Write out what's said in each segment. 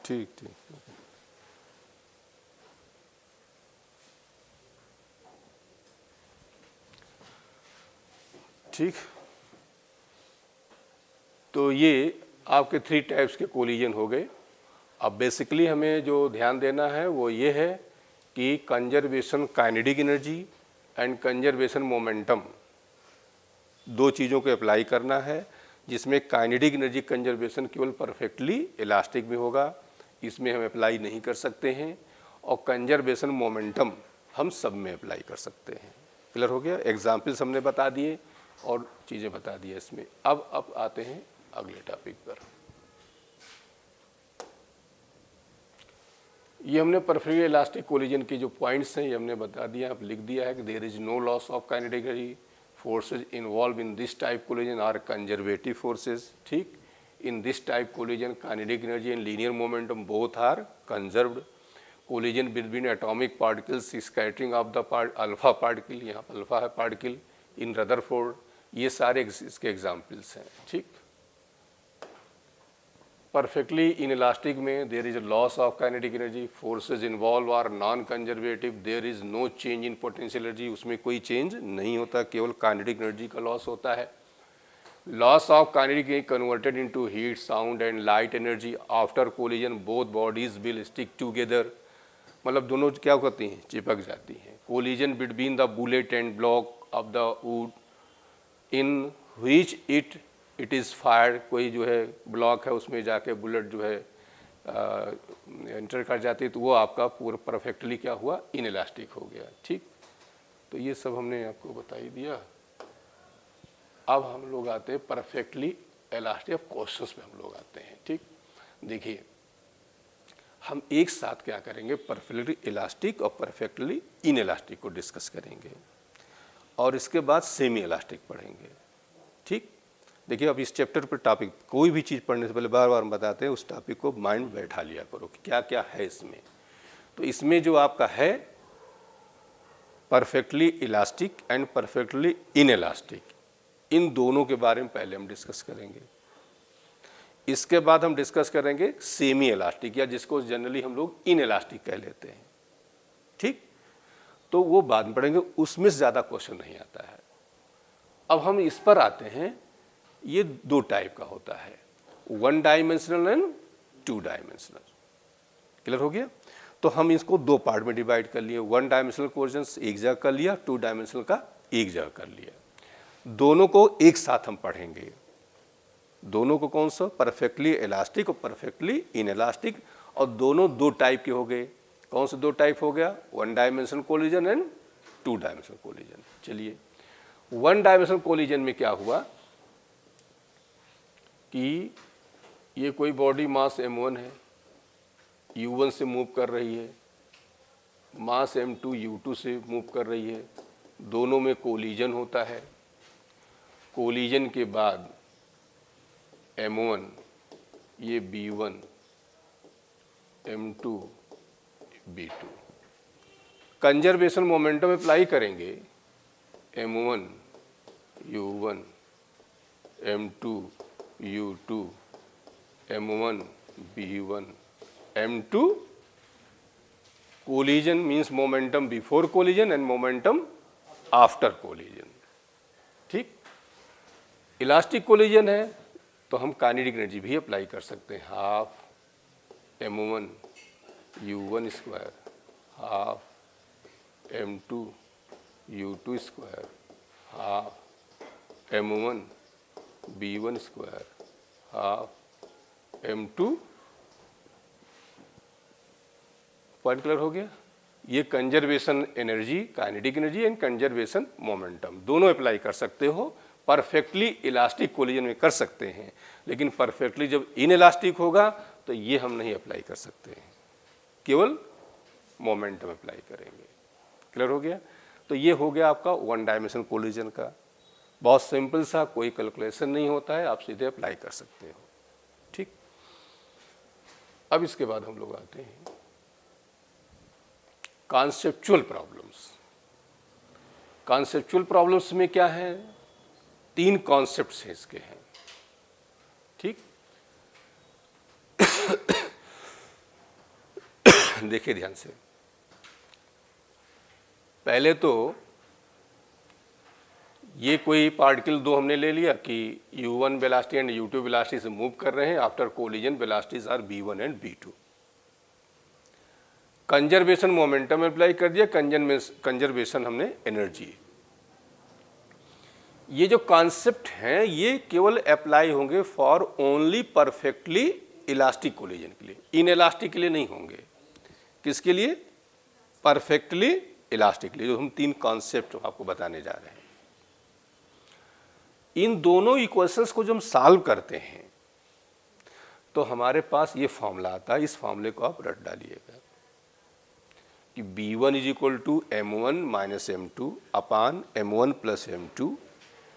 ठीक ठीक ठीक। तो ये आपके 3 टाइप्स के कोलिजन हो गए। अब बेसिकली हमें जो ध्यान देना है वो ये है कि conservation kinetic energy and conservation momentum, 2 चीज़ों को अप्लाई करना है, जिसमें काइनेटिक एनर्जी कंजर्वेशन केवल परफेक्टली इलास्टिक में होगा, इसमें हम अप्लाई नहीं कर सकते हैं, और कंजर्वेशन मोमेंटम हम सब में अप्लाई कर सकते हैं। क्लियर हो गया? एग्जाम्पल्स हमने बता दिए और चीज़ें बता दी इसमें। अब आते हैं अगले टॉपिक पर। ये हमने परफेक्टली इलास्टिक कोलिजन के जो पॉइंट्स हैं ये हमने बता दिया, अब लिख दिया है कि there is no loss of kinetic energy, forces involve in this type collision are conservative forces. ठीक, in this type collision kinetic energy and linear momentum both are conserved. Collision between atomic particles, scattering of the alpha particle, यहाँ पर alpha है particle, इन Rutherford, ये सारे इसके examples हैं। ठीक, perfectly inelastic में there is a loss of kinetic energy, forces involve are non conservative, there is no change in potential energy, उसमें कोई चेंज नहीं होता, केवल काइनेटिक एनर्जी का लॉस होता है। Loss of kinetic energy converted into heat, sound and light energy after collision, both bodies will stick together, मतलब दोनों क्या करती हैं, चिपक जाती हैं। Collision between the bullet and block of the would in which it is fired, कोई जो है ब्लॉक है उसमें जाके बुलेट जो है एंटर कर जाती है, तो वो आपका पूरा परफेक्टली क्या हुआ, इन इलास्टिक हो गया। ठीक, तो ये सब हमने आपको बता ही दिया। अब हम लोग आते हैं परफेक्टली इलास्टिक क्वेश्चंस में हम लोग आते हैं। ठीक, देखिए हम एक साथ क्या करेंगे, परफेक्टली इलास्टिक और परफेक्टली इन इलास्टिक को डिस्कस करेंगे और इसके बाद सेमी इलास्टिक पढ़ेंगे। ठीक, देखिए अब इस चैप्टर पर टॉपिक, कोई भी चीज़ पढ़ने से पहले बार बार हम बताते हैं उस टॉपिक को माइंड में बैठा लिया करो कि क्या क्या है इसमें। तो इसमें जो आपका है perfectly elastic and perfectly inelastic, इन दोनों के बारे में पहले हम डिस्कस करेंगे। इसके बाद हम डिस्कस करेंगे सेमी इलास्टिक, या जिसको जनरली हम लोग इन इलास्टिक कह लेते हैं। ठीक, तो वो बाद में पढ़ेंगे, उसमें से ज़्यादा क्वेश्चन नहीं आता है। अब हम इस पर आते हैं, ये 2 टाइप का होता है, 1 डायमेंशनल एंड 2 डायमेंशनल। क्लियर हो गया? तो हम इसको 2 पार्ट में डिवाइड कर लिए, 1 डायमेंशनल क्वेश्चंस एक जगह कर लिया, 2 डायमेंशनल का एक जगह कर लिया। दोनों को एक साथ हम पढ़ेंगे, दोनों को कौन सा, परफेक्टली इलास्टिक और परफेक्टली इन इलास्टिक, और दोनों 2 टाइप के हो गए। कौन से 2 टाइप हो गया, 1 dimensional collision and 2 dimensional collision. चलिए 1 डायमेंशनल कोलिजन में क्या हुआ कि ये कोई बॉडी मास m1 है, u1 से मूव कर रही है, मास m2 u2 से मूव कर रही है, दोनों में कोलिजन होता है। कोलिजन के बाद m1 ये b1, m2 b2, conservation momentum apply करेंगे, m1 u1, m2 u2, m1 b1, m2, collision means momentum before collision and momentum after collision। ठीक, इलास्टिक कोलिजन है तो हम काइनेटिक एनर्जी भी अप्लाई कर सकते हैं, half m1 u1 square, half m2 u2 square, half m1 b1 square, half m2। Point clear हो गया? ये conservation energy, kinetic energy and conservation momentum दोनों अप्लाई कर सकते हो। परफेक्टली इलास्टिक कोलिजन में कर सकते हैं, लेकिन परफेक्टली जब इन इलास्टिक होगा तो ये हम नहीं अप्लाई कर सकते हैं, केवल मोमेंटम अप्लाई करेंगे। क्लियर हो गया? तो ये हो गया आपका 1 डायमेंशनल कोलिजन का, बहुत सिंपल सा, कोई कैलकुलेशन नहीं होता है, आप सीधे अप्लाई कर सकते हो। ठीक, अब इसके बाद हम लोग आते हैं कॉन्सेप्चुअल प्रॉब्लम्स। कॉन्सेप्चुअल प्रॉब्लम्स में क्या है, 3 कॉन्सेप्ट्स हैं इसके हैं। ठीक देखिए ध्यान से, पहले तो ये कोई पार्टिकल दो हमने ले लिया कि u1 velocity and u2 velocity से मूव कर रहे हैं, after collision velocities are v1 and v2। Conservation momentum apply कर दिया, कंजर्वेशन हमने एनर्जी। ये जो कॉन्सेप्ट हैं ये केवल अप्लाई होंगे for only perfectly elastic collision के लिए, इन इलास्टिक के लिए नहीं होंगे। किसके लिए? परफेक्टली इलास्टिक के लिए। जो हम तीन कॉन्सेप्ट आपको बताने जा रहे हैं, इन दोनों इक्वेशंस को जब हम सॉल्व करते हैं तो हमारे पास ये फॉर्मूला आता है। इस फॉर्मूले को आप रट डालिएगा कि b1 is equal to m1 minus m2 upon m1 plus m2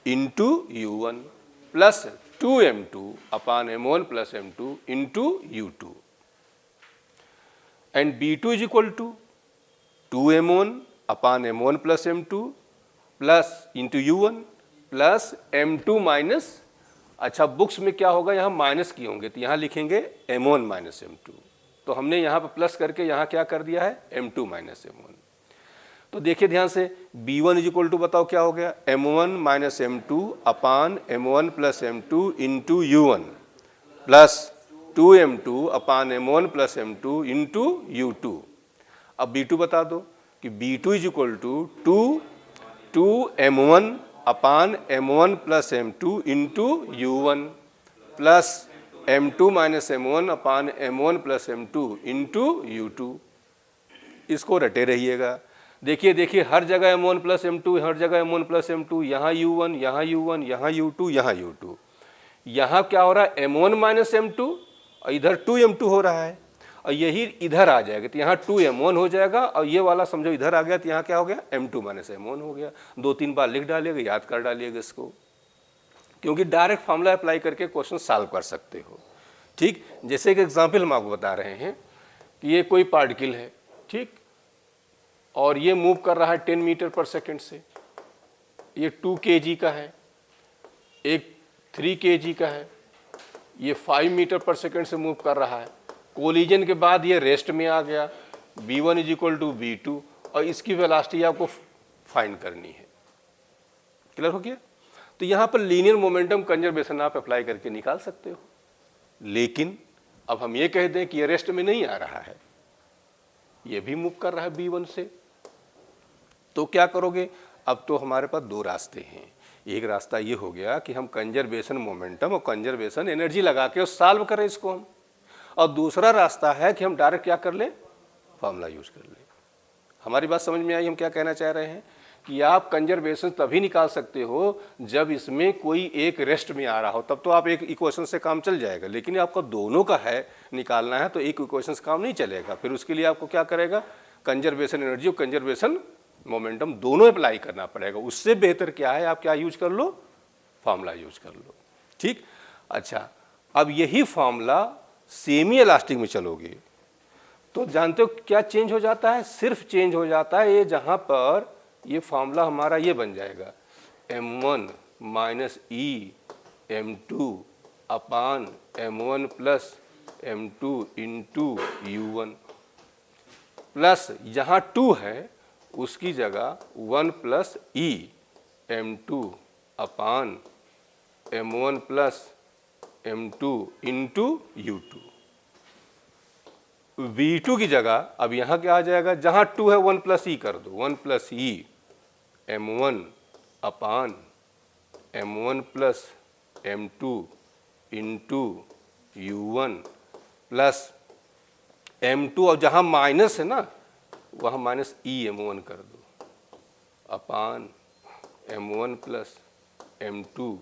into u1 plus 2m2 upon m1 plus m2 into u2 and b2 is equal to 2m1 upon m1 plus m2 plus into u1 plus m2 minus, अच्छा books में क्या होगा, यहाँ minus किए होंगे तो यहाँ लिखेंगे m1 माइनस m2, तो हमने यहाँ पर प्लस करके यहाँ क्या कर दिया है m2 माइनस m1। तो देखिए ध्यान से, b1 इज इक्वल टू बताओ क्या हो गया, m1 minus m2 upon m1 plus m2 into u1 plus 2m2 upon m1 plus m2 into u2। अब b2 बता दो कि b2 is equal to 2m1 upon m1 plus m2 into u1 plus m2 minus m1 upon m1 plus m2 into u2। इसको रटे रहिएगा। देखिए हर जगह m1 plus m2, हर जगह m1 प्लस m2, यहाँ u1, यहाँ u1, यहाँ u2, यहाँ u2। यहाँ क्या हो रहा है, m1 माइनस m2 और इधर 2m2 हो रहा है, और यही इधर आ जाएगा तो यहाँ 2m1 हो जाएगा, और ये वाला समझो इधर आ गया तो यहाँ क्या हो गया, m2 माइनस m1 हो गया। 2-3 बार लिख डालिएगा, याद कर डालिएगा इसको, क्योंकि डायरेक्ट फॉर्मूला अप्लाई करके क्वेश्चन सॉल्व कर सकते हो। ठीक, जैसे एक एग्जाम्पल हम आपको बता रहे हैं कि ये कोई पार्टिकल है, ठीक, और ये मूव कर रहा है 10 मीटर पर सेकेंड से, ये 2 kg का है, एक 3 kg का है, ये 5 मीटर पर सेकेंड से मूव कर रहा है। कोलिजन के बाद ये रेस्ट में आ गया, v1 is equal to v2, और इसकी वेलोसिटी आपको फाइंड करनी है। क्लियर हो गया? तो यहाँ पर लीनियर मोमेंटम कंजर्वेशन आप अप्लाई करके निकाल सकते हो। लेकिन अब हम ये कह दें कि ये रेस्ट में नहीं आ रहा है, ये भी मूव कर रहा है v1 से, तो क्या करोगे? अब तो हमारे पास दो रास्ते हैं। एक रास्ता ये हो गया कि हम कंजर्वेशन मोमेंटम और कंजर्वेशन एनर्जी लगा के सॉल्व करें इसको हम, और दूसरा रास्ता है कि हम डायरेक्ट क्या कर लें, फॉर्मूला यूज कर लें। हमारी बात समझ में आई? हम क्या कहना चाह रहे हैं कि आप कंजर्वेशन तभी निकाल सकते हो जब इसमें कोई एक रेस्ट में आ रहा हो, तब तो आप एक इक्वेशन से काम चल जाएगा। लेकिन आपको दोनों का है निकालना है तो एक इक्वेशन से काम नहीं चलेगा। फिर उसके लिए आपको क्या करेगा, कंजर्वेशन एनर्जी और कंजर्वेशन मोमेंटम दोनों अप्लाई करना पड़ेगा। उससे बेहतर क्या है, आप क्या यूज कर लो, फॉर्मूला यूज कर लो। ठीक, अच्छा, अब यही फॉर्मूला सेमी इलास्टिक में चलोगे तो जानते हो क्या चेंज हो जाता है? सिर्फ चेंज हो जाता है ये, जहां पर ये फॉर्मूला हमारा ये बन जाएगा m1 माइनस ई m2 upon m1 plus m2 into u1 plus जहाँ 2 है उसकी जगह 1 प्लस ई m2 upon m1 plus m2 into u2। v2 की जगह अब यहाँ क्या आ जाएगा, जहाँ 2 है 1 प्लस ई कर दो, 1 प्लस ई m1 upon m1 plus m2 into u1 plus m2, और जहाँ माइनस है ना वहाँ माइनस ई m1 कर दो अपान m1 plus m2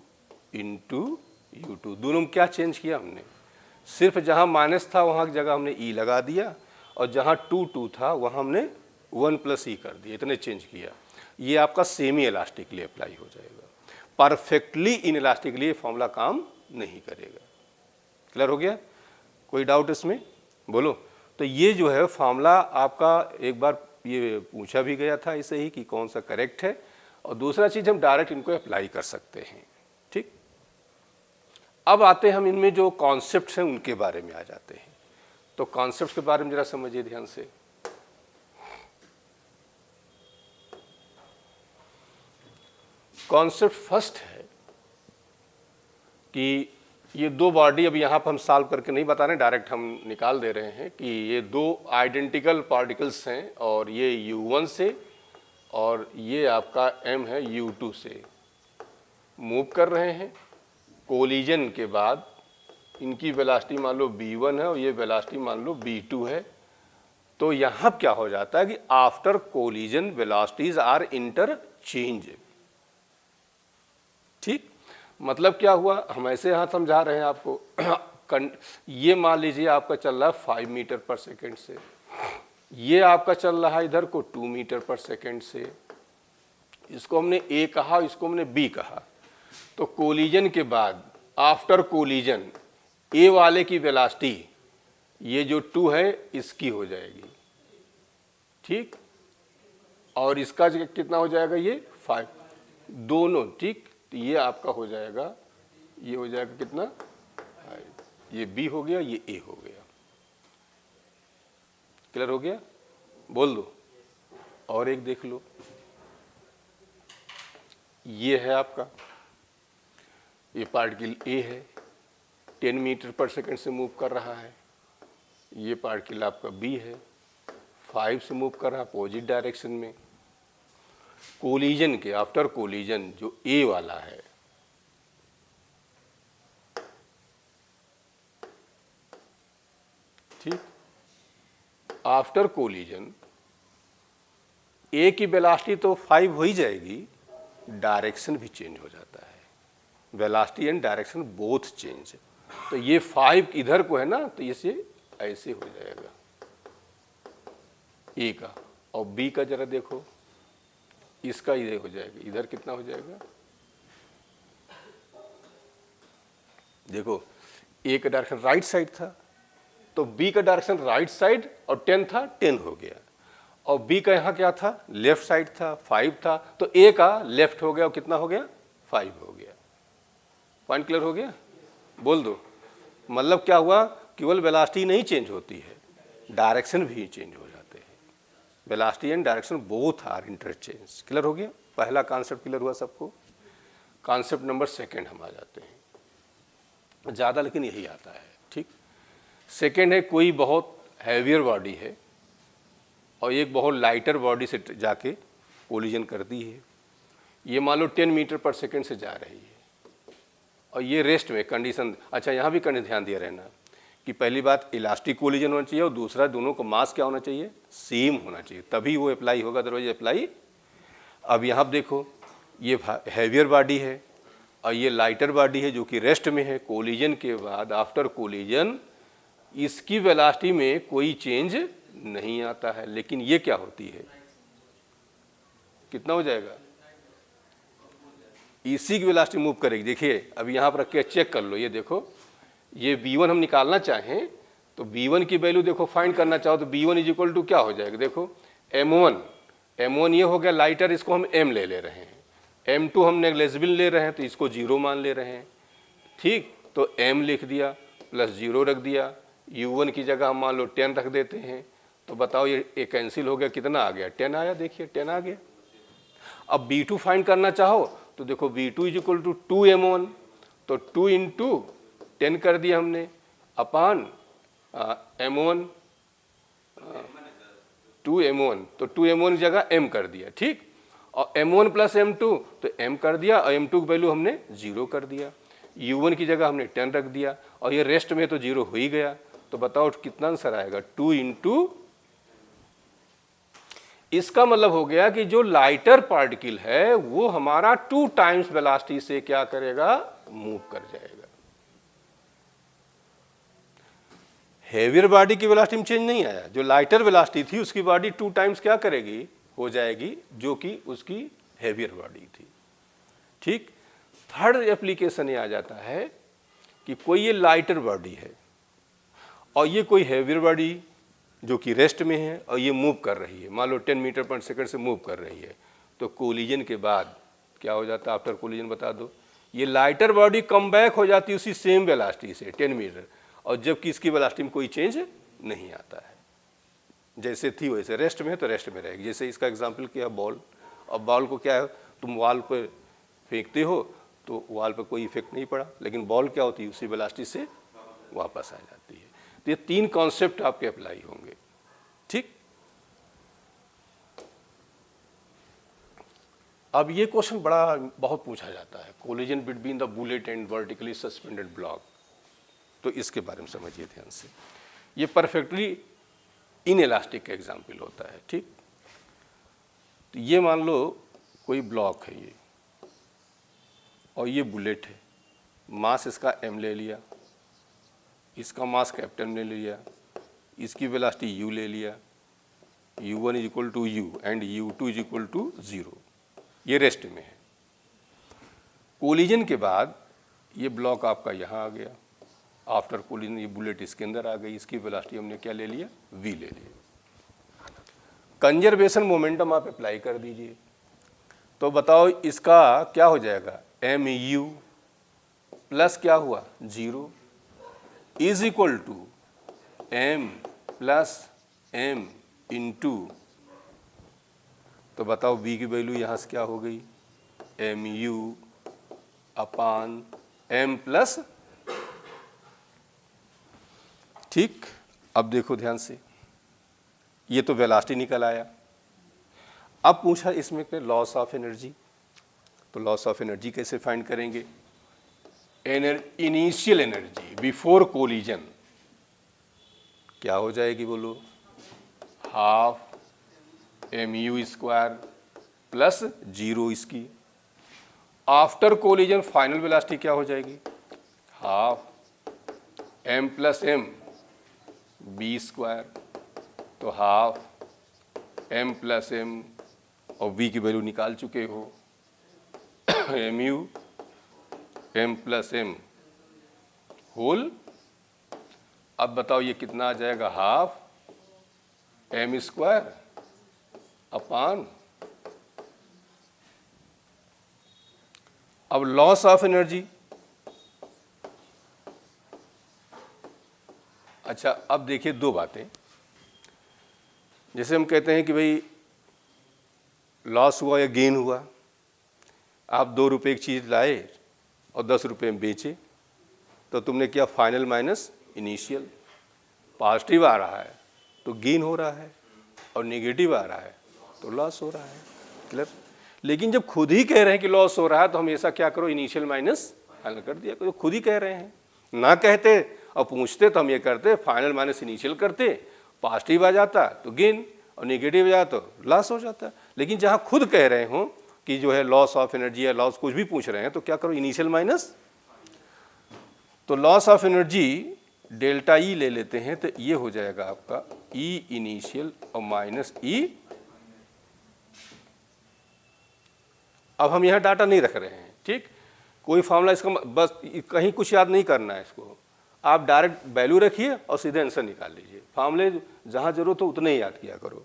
into u2। दोनों में क्या चेंज किया हमने, सिर्फ जहाँ माइनस था वहाँ की जगह हमने ई लगा दिया, और जहाँ 2 था वहाँ हमने 1 प्लस ई कर दिया, इतने चेंज किया। ये आपका सेमी इलास्टिक के लिए अप्लाई हो जाएगा, परफेक्टली इन इलास्टिक के लिए फॉर्मूला काम नहीं करेगा। क्लियर हो गया? कोई डाउट इसमें? बोलो। तो ये जो है फॉर्मूला आपका एक बार ये पूछा भी गया था इसे ही कि कौन सा करेक्ट है, और दूसरा चीज़ हम डायरेक्ट इनको अप्लाई कर सकते हैं। ठीक, अब आते हैं हम इनमें जो कॉन्सेप्ट्स हैं उनके बारे में आ जाते हैं। तो कॉन्सेप्ट के बारे में जरा समझिए ध्यान से। कॉन्सेप्ट फर्स्ट है कि ये दो बॉडी, अब यहाँ पर हम सॉल्व करके नहीं बता रहे हैं, डायरेक्ट हम निकाल दे रहे हैं कि ये दो आइडेंटिकल पार्टिकल्स हैं और ये u1 से और ये आपका m है u2 से मूव कर रहे हैं। कोलिजन के बाद इनकी वेलोसिटी मान लो v1 है और ये वेलोसिटी मान लो v2 है। तो यहाँ क्या हो जाता है कि after collision velocities are interchange. ठीक, मतलब क्या हुआ, हम ऐसे यहाँ समझा रहे हैं आपको ये मान लीजिए आपका चल रहा है 5 मीटर पर सेकेंड से, ये आपका चल रहा है इधर को 2 मीटर पर सेकेंड से। इसको हमने A कहा, इसको हमने B कहा। तो कोलिजन के बाद आफ्टर कोलिजन A वाले की वेलोसिटी ये जो 2 है इसकी हो जाएगी, ठीक, और इसका कितना हो जाएगा, ये 5 दोनों, ठीक। तो ये आपका हो जाएगा, ये हो जाएगा कितना, ये B हो गया, ये A हो गया। क्लियर हो गया, बोल दो। और एक देख लो, ये है आपका, ये पार्टिकल A है, 10 मीटर पर सेकंड से मूव कर रहा है। ये पार्टिकल आपका B है, 5 से मूव कर रहा है अपोजिट डायरेक्शन में। कोलिजन के आफ्टर कोलिजन जो A वाला है, ठीक, आफ्टर कोलिजन A की वेलोसिटी तो 5 हो ही जाएगी, डायरेक्शन भी चेंज हो जाता है, velocity and direction both change. तो ये 5 इधर को है ना, तो इसे ऐसे हो जाएगा A का, और B का जरा देखो, इसका इधर हो जाएगा, इधर कितना हो जाएगा, देखो A का डायरेक्शन राइट साइड था तो B का डायरेक्शन राइट साइड और 10 था, 10 हो गया। और B का यहाँ क्या था, लेफ्ट साइड था, 5 था, तो A का लेफ्ट हो गया और कितना हो गया, 5 हो गया। पॉइंट क्लियर हो गया, बोल दो। मतलब क्या हुआ, केवल वेलोसिटी नहीं चेंज होती है, डायरेक्शन भी चेंज हो जाते हैं। Velocity and direction both are interchange. Clear हो गया, पहला कॉन्सेप्ट क्लियर हुआ सबको। कॉन्सेप्ट नंबर सेकेंड हम आ जाते हैं, ज़्यादा लेकिन यही आता है, ठीक। सेकेंड है, कोई बहुत हैवियर बॉडी है और एक बहुत लाइटर बॉडी से जाके कोलिजन करती है। ये मान लो 10 मीटर पर सेकेंड से जा रही है और ये रेस्ट में कंडीशन। अच्छा, यहाँ भी कंडीशन ध्यान दिया रहना कि पहली बात इलास्टिक कोलिजन होना चाहिए और दूसरा दोनों का मास क्या होना चाहिए, सेम होना चाहिए, तभी वो अप्लाई होगा, अदरवाइज अप्लाई। अब यहाँ देखो, ये हैवियर बॉडी है और ये लाइटर बॉडी है जो कि रेस्ट में है। कोलिजन के बाद आफ्टर कोलिजन इसकी वेलोसिटी में कोई चेंज नहीं आता है, लेकिन ये क्या होती है, कितना हो जाएगा, इसी की वेलोसिटी मूव करेगी। देखिए अब यहाँ पर रख के चेक कर लो, ये देखो, ये V1 हम निकालना चाहें तो V1 की वैल्यू देखो, फाइंड करना चाहो तो V1 इज इक्वल टू क्या हो जाएगा, देखो M1 ये हो गया लाइटर, इसको हम M ले रहे हैं, M2 हम नेग्लिजिबल ले रहे हैं तो इसको 0 मान ले रहे हैं, ठीक। तो M लिख दिया प्लस 0 रख दिया, U1 की जगह हम मान लो 10 रख देते हैं, तो बताओ ये कैंसिल हो गया, कितना आ गया, 10 आया, देखिए 10 आ गया। अब B2 फाइंड करना चाहो तो देखो V2 is equal to 2M1, तो 2 इंटू 10 कर दिया हमने अपान M1, 2M1, तो 2M1 की जगह M कर दिया, ठीक। और M1 प्लस M2 तो M कर दिया और M2 की वैल्यू हमने 0 कर दिया। U1 की जगह हमने 10 रख दिया और ये रेस्ट में तो 0 हो ही गया। तो बताओ कितना आंसर आएगा, 2 इंटू, इसका मतलब हो गया कि जो लाइटर पार्टिकल है वो हमारा 2 टाइम्स वेलोसिटी से क्या करेगा, मूव कर जाएगा। हेवियर बॉडी की वेलोसिटी में चेंज नहीं आया, जो लाइटर वेलोसिटी थी उसकी बॉडी 2 टाइम्स क्या करेगी, हो जाएगी, जो कि उसकी हेवियर बॉडी थी, ठीक। थर्ड एप्लीकेशन ये आ जाता है कि कोई ये लाइटर बॉडी है और ये कोई हेवियर बॉडी जो कि रेस्ट में है और ये मूव कर रही है, मान लो 10 मीटर पर सेकंड से मूव कर रही है, तो कोलिजन के बाद क्या हो जाता है, आफ्टर कोलिजन बता दो, ये लाइटर बॉडी कम बैक हो जाती है उसी सेम वेलोसिटी से 10 मीटर, और जबकि इसकी वेलोसिटी में कोई चेंज नहीं आता है। जैसे थी वैसे रेस्ट में है तो रेस्ट में रहेगी। जैसे इसका एग्जाम्पल किया बॉल, अब बॉल को क्या है, तुम वॉल पर फेंकते हो तो वॉल पर कोई इफेक्ट नहीं पड़ा, लेकिन बॉल क्या होती है उसी वेलोसिटी से वापस आ जाती है। तो ये 3 कॉन्सेप्ट आपके अप्लाई होंगे, ठीक। अब ये क्वेश्चन बहुत पूछा जाता है, collision between the bullet and vertically suspended block, तो इसके बारे में समझिए ध्यान से। ये परफेक्टली इनइलास्टिक का एग्जाम्पल होता है, ठीक। तो ये मान लो कोई ब्लॉक है ये, और ये बुलेट है, मास इसका m ले लिया, इसका मास कैपिटल ने ले लिया, इसकी वेलोसिटी u ले लिया, u1 is equal to u and u2 is equal to 0, ये रेस्ट में है। कोलिजन के बाद ये ब्लॉक आपका यहाँ आ गया, आफ्टर कोलिजन ये बुलेट इसके अंदर आ गई, इसकी वेलोसिटी हमने क्या ले लिया, v ले लिया। कंजर्वेशन मोमेंटम आप अप्लाई कर दीजिए, तो बताओ इसका क्या हो जाएगा, mu प्लस क्या हुआ 0 is equal to m plus m into, तो बताओ v की वैल्यू यहाँ से क्या हो गई, mu अपान m प्लस, ठीक। अब देखो ध्यान से, ये तो वेलोसिटी निकल आया। अब पूछा इसमें लॉस ऑफ एनर्जी, तो लॉस ऑफ एनर्जी कैसे फाइंड करेंगे, इनिशियल एनर्जी बिफोर कोलिजन क्या हो जाएगी बोलो, हाफ mu स्क्वायर प्लस 0 इसकी, आफ्टर कोलिजन फाइनल वेलोसिटी क्या हो जाएगी, half m plus m b square, तो हाफ m प्लस m, और v की वैल्यू निकाल चुके हो mu m plus m whole. अब बताओ ये कितना आ जाएगा, हाफ m स्क्वायर अपान, अब लॉस ऑफ एनर्जी, अच्छा अब देखिए 2 बातें, जैसे हम कहते हैं कि भाई लॉस हुआ या गेन हुआ, आप 2 रुपये की चीज़ लाए और 10 रुपये में बेचे, तो तुमने किया फाइनल माइनस इनिशियल, पॉजिटिव आ रहा है तो गेन हो रहा है और नेगेटिव आ रहा है तो लॉस हो रहा है, क्लियर। लेकिन जब खुद ही कह रहे हैं कि लॉस हो रहा है तो हमेशा क्या करो, इनिशियल माइनस फाइनल कर दिया करो, खुद ही कह रहे हैं, ना कहते और पूछते तो हम ये करते फाइनल माइनस इनिशियल करते, पॉजिटिव आ जाता तो गेन और नेगेटिव आ जाता तो लॉस हो जाता। लेकिन जहाँ खुद कह रहे हो कि जो है लॉस ऑफ एनर्जी या लॉस कुछ भी पूछ रहे हैं तो क्या करो, इनिशियल माइनस, तो loss of energy delta E ले लेते हैं, तो ये हो जाएगा आपका ई इनिशियल और माइनस ई। अब हम यहाँ डाटा नहीं रख रहे हैं, ठीक, कोई फॉर्मूला इसका बस कहीं कुछ याद नहीं करना है, इसको आप डायरेक्ट वैल्यू रखिए और सीधे आंसर निकाल लीजिए, फॉर्मूले जहाँ जरूरत हो उतने ही याद किया करो।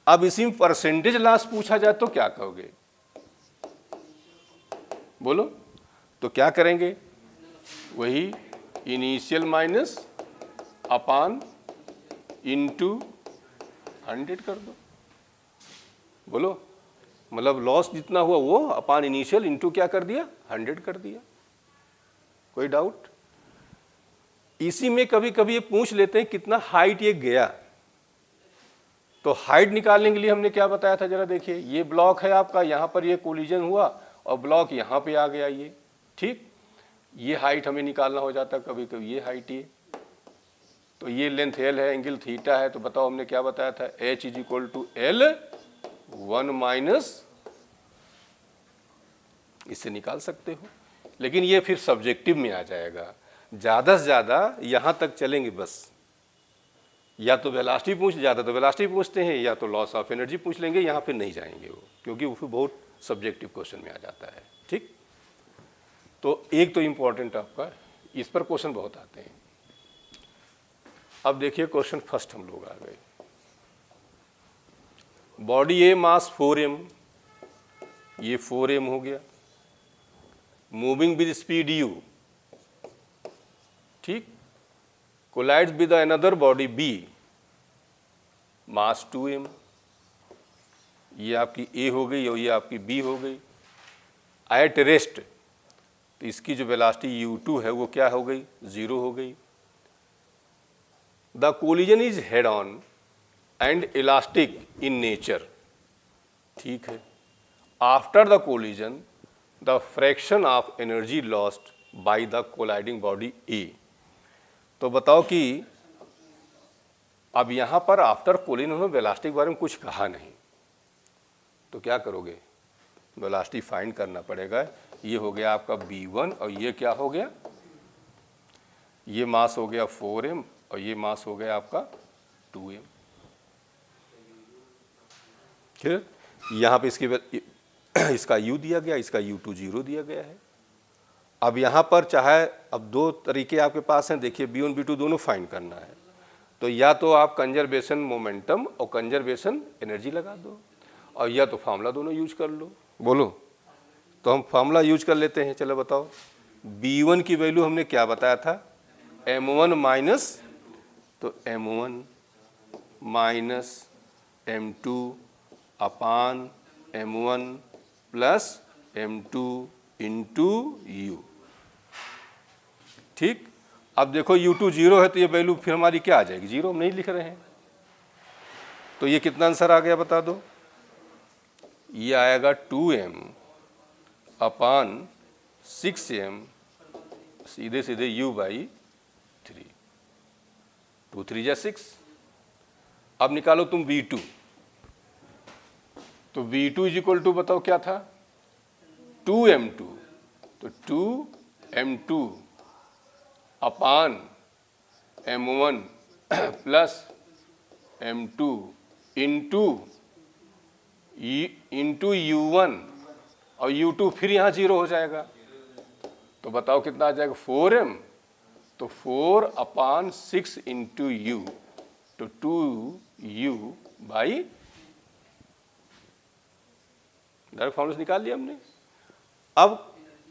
अब इसी में परसेंटेज लॉस पूछा जाए तो क्या कहोगे, बोलो, तो क्या करेंगे, वही इनिशियल माइनस अपान इनटू 100 कर दो, बोलो, मतलब लॉस जितना हुआ वो अपान इनिशियल इनटू क्या कर दिया, 100 कर दिया। कोई डाउट? इसी में कभी कभी ये पूछ लेते हैं कितना हाइट ये गया, तो हाइट निकालने के लिए हमने क्या बताया था, जरा देखिए, ये ब्लॉक है आपका, यहाँ पर ये कोलिजन हुआ और ब्लॉक यहाँ पे आ गया ये, ठीक, ये हाइट हमें निकालना हो जाता है कभी कभी, ये हाइट ये, तो ये लेंथ L है, एंगल थीटा है, तो बताओ हमने क्या बताया था, H is equal to L1 minus, इससे निकाल सकते हो। लेकिन ये फिर सब्जेक्टिव में आ जाएगा, ज़्यादा से ज़्यादा यहाँ तक चलेंगे बस, या तो वेलोसिटी पूछ, ज़्यादा तो वेलोसिटी पूछते हैं, या तो लॉस ऑफ एनर्जी पूछ लेंगे, यहाँ पे नहीं जाएंगे वो, क्योंकि वो फिर बहुत सब्जेक्टिव क्वेश्चन में आ जाता है, ठीक। तो एक तो इम्पॉर्टेंट आपका, इस पर क्वेश्चन बहुत आते हैं। अब देखिए क्वेश्चन फर्स्ट हम लोग आ गए, बॉडी ए मास 4m, ये 4m हो गया, मूविंग विद स्पीड u, ठीक, collides with another body B, mass 2m, ये आपकी A हो गई और ये आपकी B हो गई। एट रेस्ट, तो इसकी जो वेलोसिटी u2 है वो क्या हो गई, 0 हो गई। The collision is head on and elastic in nature, ठीक है। After the collision the fraction of energy lost by the colliding body A। तो बताओ कि अब यहाँ पर आफ्टर कोलिजन उन्होंने वेलोसिटी के बारे में कुछ कहा नहीं, तो क्या करोगे, वेलोसिटी फाइंड करना पड़ेगा। ये हो गया आपका B1 और ये क्या हो गया, ये मास हो गया 4m और ये मास हो गया आपका 2m। ठीक, यहाँ पे इसका u दिया गया, इसका u2 0 दिया गया है। अब यहाँ पर चाहे, अब दो तरीके आपके पास हैं, देखिए B1 B2 दोनों फाइंड करना है। तो या तो आप कंजर्वेशन मोमेंटम और कंजर्वेशन एनर्जी लगा दो, और या तो फार्मूला दोनों यूज कर लो। बोलो, तो हम फार्मूला यूज कर लेते हैं। चलो बताओ, B1 की वैल्यू हमने क्या बताया था, m1 माइनस, तो m1 minus m2 upon m1 plus m2 into u। ठीक, अब देखो u2 0 है तो ये वैल्यू फिर हमारी क्या आ जाएगी, 0 हम नहीं लिख रहे हैं। तो ये कितना आंसर आ गया बता दो, ये आएगा 2m अपान 6m सीधे सीधे u बाई 3, 2 3 जा 6। अब निकालो तुम V2, तो V2 इज इक्वल टू बताओ क्या था, 2m2, तो 2m2 upon m1 plus m2 into u1 और u2 फिर यहाँ 0 हो जाएगा। तो बताओ कितना आ जाएगा, 4m, तो 4 अपान 6 इंटू u, तो 2u बाई, डायरेक्ट फॉर्मूला निकाल लिया हमने। अब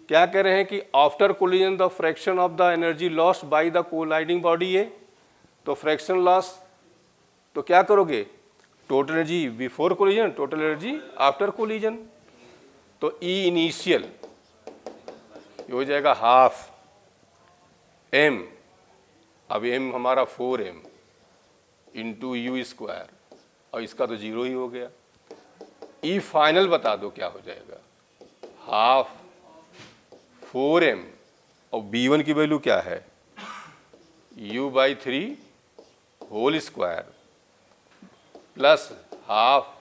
क्या कह रहे हैं कि after collision the fraction of the energy lost by the colliding body A, तो फ्रैक्शन लॉस, तो क्या करोगे, total energy before collision, total energy after collision. तो ई इनिशियल ये हो जाएगा हाफ m, अब m हमारा 4m इंटू यू स्क्वायर, और इसका तो 0 ही हो गया। ई फाइनल बता दो क्या हो जाएगा, हाफ 4m और B1 की वैल्यू क्या है, u/3 whole square plus half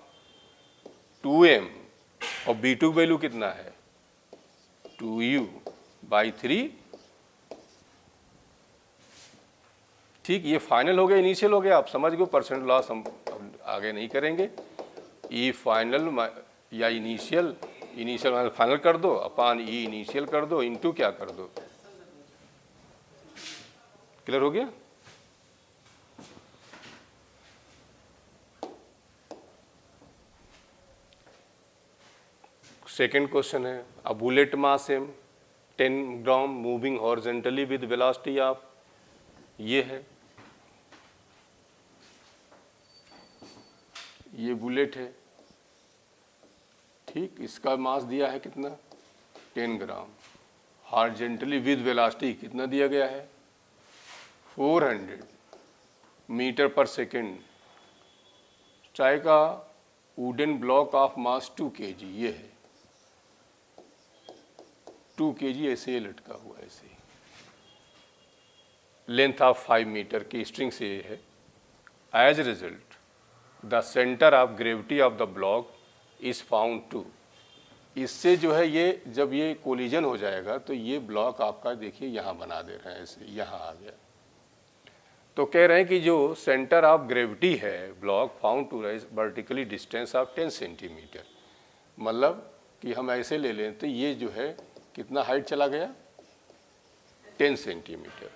2m और B2 की वैल्यू कितना है, 2u/3। ठीक, ये फाइनल हो गया, इनिशियल हो गया। आप समझ गए, परसेंट लॉस हम आगे नहीं करेंगे। ई फाइनल या इनिशियल, इनिशियल फाइनल कर दो, अपान ई इनिशियल कर दो, इनटू क्या कर दो। क्लियर हो गया। सेकेंड क्वेश्चन है, a bullet mass m 10 gram moving horizontally with velocity of, ये है, ये बुलेट है। ठीक, इसका मास दिया है कितना, 10 ग्राम, हॉरिजॉन्टली विद वेलोसिटी कितना दिया गया है, 400 मीटर पर सेकेंड। चाय का wooden block of mass 2 kg, ये है 2 kg, ऐसे लटका हुआ है, ऐसे लेंथ ऑफ 5 मीटर की स्ट्रिंग से ये है। As result the centre of gravity of the block is found to, इससे जो है ये जब ये कोलिजन हो जाएगा तो ये ब्लॉक आपका देखिए यहाँ बना दे रहे हैं, ऐसे यहाँ आ गया। तो कह रहे हैं कि जो सेंटर ऑफ ग्रेविटी है block found to rise vertically distance of 10 centimetre, मतलब कि हम ऐसे ले लें तो ये जो है कितना हाइट चला गया, 10 सेंटीमीटर।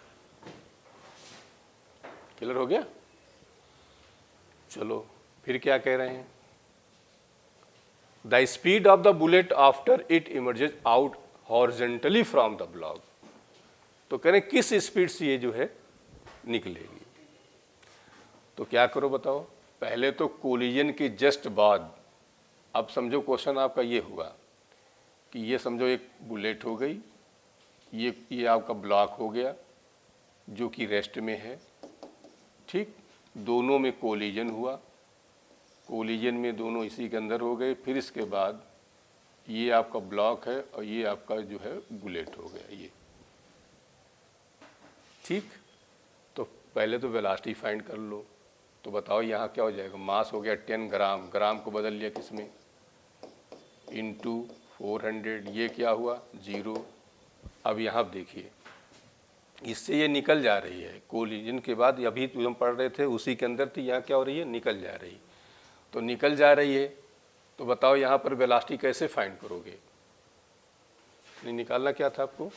क्लियर हो गया। चलो फिर क्या कह रहे हैं, the speed of the bullet after it emerges out horizontally from the block. तो कह रहे हैं किस स्पीड से ये जो है निकलेगी। तो क्या करो बताओ, पहले तो कोलिजन के जस्ट बाद, अब समझो क्वेश्चन आपका ये होगा कि ये समझो एक बुलेट हो गई, ये आपका ब्लॉक हो गया जो कि रेस्ट में है, ठीक, दोनों में कोलिजन हुआ, कोलिजन में दोनों इसी के अंदर हो गए, फिर इसके बाद ये आपका ब्लॉक है और ये आपका जो है बुलेट हो गया ये, ठीक। तो पहले तो वेलोसिटी फाइंड कर लो। तो बताओ यहाँ क्या हो जाएगा, मास हो गया 10 ग्राम, ग्राम को बदल लिया किसमें, इंटू 400, ये क्या हुआ 0। अब यहाँ देखिए इससे ये निकल जा रही है, कोलिजन के बाद अभी तो हम पढ़ रहे थे उसी के अंदर थी, यहाँ क्या हो रही है, निकल जा रही। तो निकल जा रही है, तो बताओ यहाँ पर वेलोसिटी कैसे फाइंड करोगे, निकालना क्या था आपको,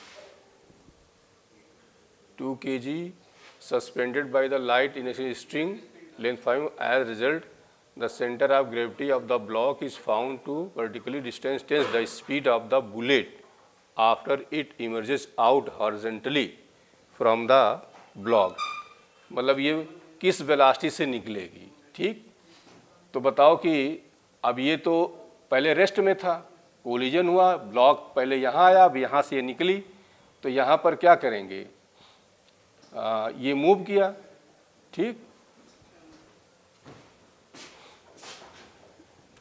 2 kg suspended by the light in a string length 5, as result the center of gravity of the block is found to particularly distance the speed of the bullet after it emerges out horizontally from the block। मतलब ये किस velocity से निकलेगी, ठीक। तो बताओ कि अब ये तो पहले रेस्ट में था, कोलिजन हुआ, ब्लॉक पहले यहाँ आया, अब यहाँ से ये निकली, तो यहाँ पर क्या करेंगे, ये मूव किया, ठीक,